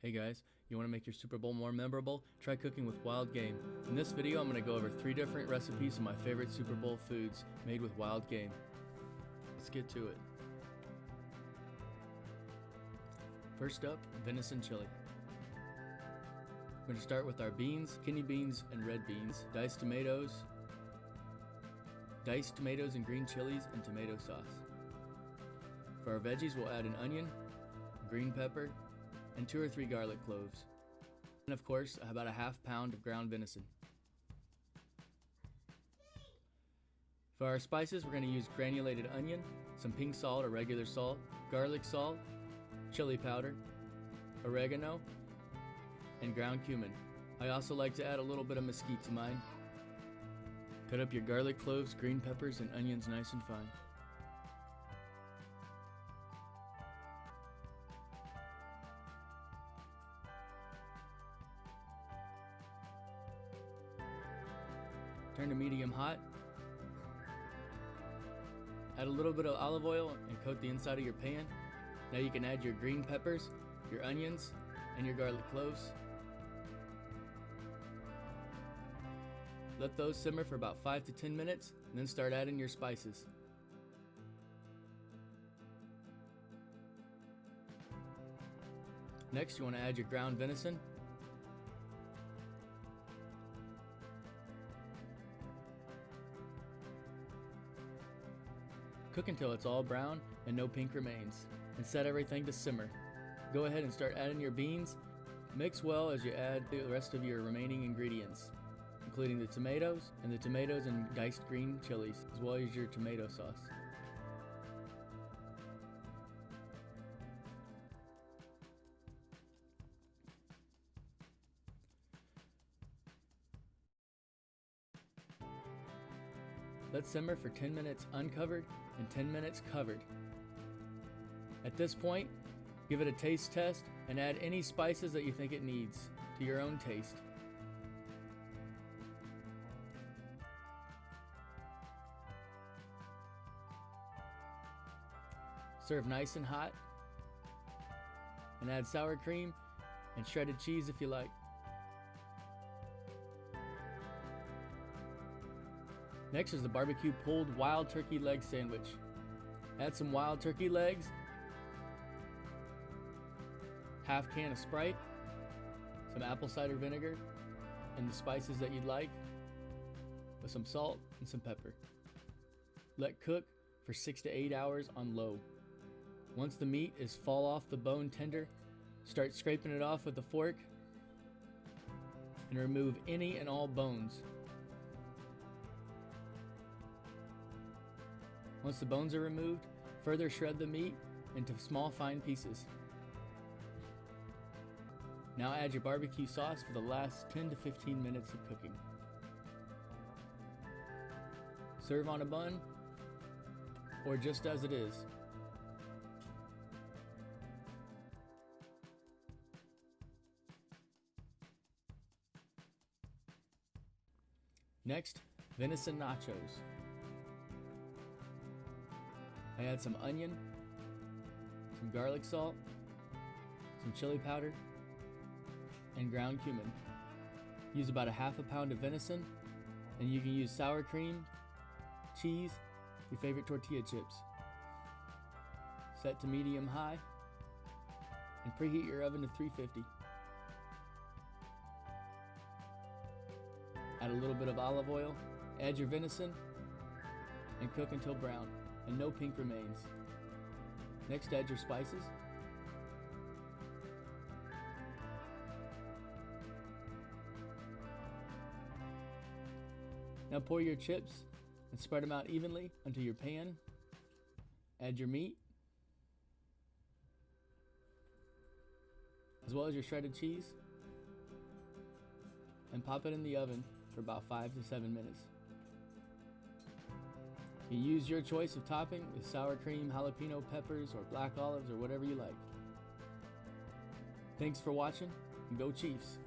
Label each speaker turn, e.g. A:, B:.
A: Hey guys, you want to make your Super Bowl more memorable? Try cooking with wild game. In this video, I'm going to go over 3 different recipes of my favorite Super Bowl foods made with wild game. Let's get to it. First up, venison chili. We're going to start with our beans, kidney beans and red beans, diced tomatoes and green chilies, and tomato sauce. For our veggies, we'll add an onion, green pepper, and 2 or 3 garlic cloves. And of course, about a half pound of ground venison. For our spices, we're going to use granulated onion, some pink salt or regular salt, garlic salt, chili powder, oregano, and ground cumin. I also like to add a little bit of mesquite to mine. Cut up your garlic cloves, green peppers, and onions nice and fine. Turn to medium hot. Add a little bit of olive oil and coat the inside of your pan. Now you can add your green peppers, your onions, and your garlic cloves. Let those simmer for about 5 to 10 minutes, and then start adding your spices. Next, you want to add your ground venison. Cook until it's all brown and no pink remains, and set everything to simmer. Go ahead and start adding your beans. Mix well as you add the rest of your remaining ingredients, including the tomatoes and diced green chilies, as well as your tomato sauce. Let simmer for 10 minutes uncovered and 10 minutes covered. At this point, give it a taste test and add any spices that you think it needs to your own taste. Serve nice and hot, and add sour cream and shredded cheese if you like. Next is the barbecue pulled wild turkey leg sandwich. Add some wild turkey legs, half can of Sprite, some apple cider vinegar, and the spices that you'd like, with some salt and some pepper. Let cook for 6 to 8 hours on low. Once the meat is fall off the bone tender, start scraping it off with a fork and remove any and all bones. Once the bones are removed, further shred the meat into small fine pieces. Now add your barbecue sauce for the last 10 to 15 minutes of cooking. Serve on a bun or just as it is. Next, venison nachos. I add some onion, some garlic salt, some chili powder, and ground cumin. Use about a half a pound of venison, and you can use sour cream, cheese, your favorite tortilla chips. Set to medium high, and preheat your oven to 350. Add a little bit of olive oil, add your venison, and cook until brown and no pink remains. Next, add your spices. Now pour your chips and spread them out evenly onto your pan. Add your meat, as well as your shredded cheese, and pop it in the oven for about 5 to 7 minutes. You use your choice of topping with sour cream, jalapeno peppers, or black olives, or whatever you like. Thanks for watching, and go Chiefs!